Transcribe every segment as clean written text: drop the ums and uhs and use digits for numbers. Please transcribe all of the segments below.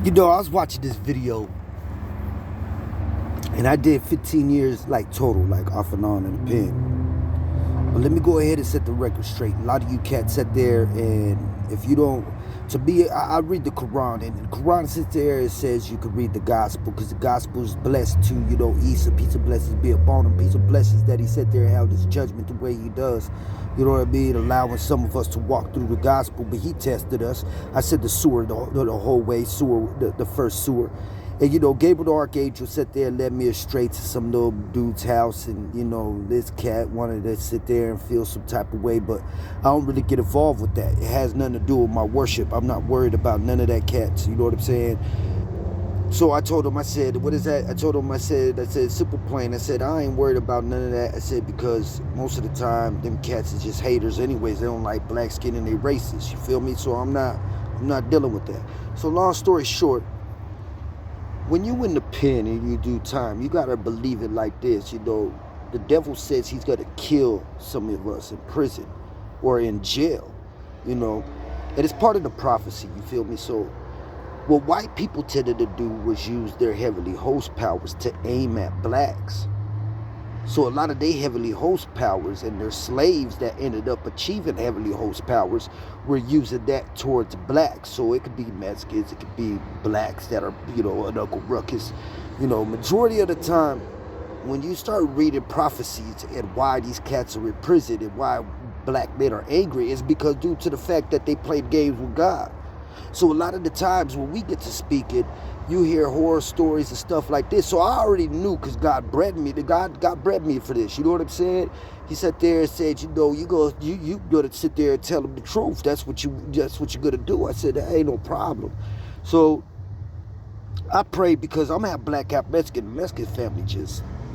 You know, I was watching this video, and I did 15 years, like, total, like, off and on in the pen. But let me go ahead and set the record straight. A lot of you cats sit there, and if you don't, to me, I read the Quran, and the Quran sits there, it says you can read the gospel, because the gospel is blessed to, Isa, peace of blessings be upon him, peace of blessings that he sat there and held his judgment the way he does. You know what I mean? Allowing some of us to walk through the gospel, but he tested us. I said the sewer, the whole way, the first sewer. And, Gabriel the Archangel sat there and led me astray to some little dude's house. And, this cat wanted to sit there and feel some type of way. But I don't really get involved with that. It has nothing to do with my worship. I'm not worried about none of that cats. You know what I'm saying? So I told him, I said, what is that? I told him, I said, simple plain. I said, I ain't worried about none of that. I said, because most of the time, them cats is just haters anyways. They don't like black skin and they racist. You feel me? So I'm not dealing with that. So long story short, when you in the pen and you do time, you gotta believe it like this. The devil says he's gonna kill some of us in prison or in jail. And it's part of the prophecy. You feel me? So what white people tended to do was use their heavenly host powers to aim at blacks. So a lot of their heavenly host powers and their slaves that ended up achieving heavenly host powers were using that towards blacks. So it could be Mexicans, it could be blacks that are, an Uncle Ruckus. Majority of the time, when you start reading prophecies and why these cats are in prison and why black men are angry, is because due to the fact that they played games with God. So a lot of the times when we get to speaking, you hear horror stories and stuff like this. So I already knew, because God bred me. God bred me for this. You know what I'm saying? He sat there and said, you gotta sit there and tell them the truth. That's what you're gonna do. I said, that ain't no problem. So I pray, because I'm half black, half Mexican. The Mexican family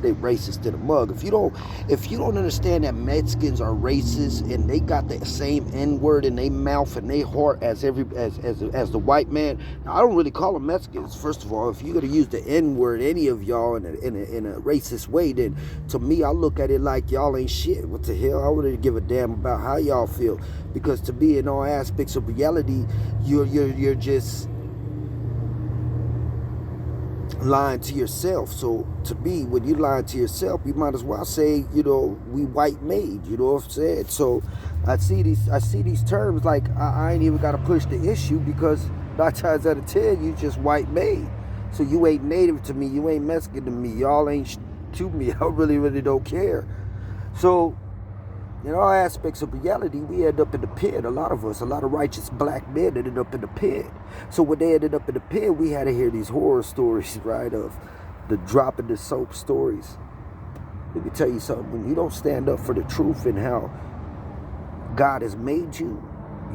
they racist to the mug. If you don't understand that Mexicans are racist and they got the same N-word in their mouth and their heart as the white man. Now, I don't really call them Mexicans. First of all, if you're gonna use the N-word, any of y'all in a racist way, then to me I look at it like y'all ain't shit. What the hell? I wouldn't give a damn about how y'all feel, because to me, in all aspects of reality, you're just lying to yourself. So to me, when you lying to yourself, you might as well say, we white made. You know what I'm saying? So I see these terms like I ain't even got to push the issue, because 9 times out of 10 you just white made. So you ain't native to me, you ain't Mexican to me, y'all ain't to me. I really don't care. So in all aspects of reality, we end up in the pit. A lot of righteous black men ended up in the pit. So when they ended up in the pit, we had to hear these horror stories, right, of the Drp The Soap stories. Let me tell you something. When you don't stand up for the truth and how God has made you,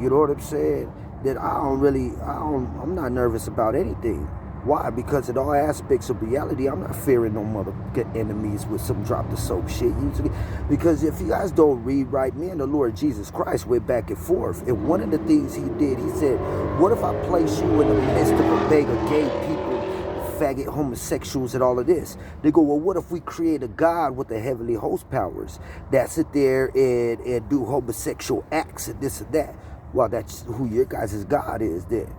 you know what I'm saying, then I'm not nervous about anything. Why? Because in all aspects of reality, I'm not fearing no motherfucking enemies with some Drp The Soap shit. Usually, because if you guys don't read right, me and the Lord Jesus Christ went back and forth. And one of the things he did, he said, what if I place you in the midst of a bag of gay people, faggot homosexuals and all of this? They go, well, what if we create a God with the heavenly host powers that sit there and do homosexual acts and this and that? Well, that's who your guys' God is then.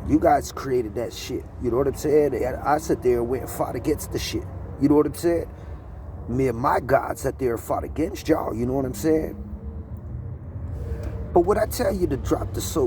You guys created that shit. You know what I'm saying? And I sat there and went and fought against the shit. You know what I'm saying? Me and my God sat there and fought against y'all. You know what I'm saying? But when I tell you to Drp The Soap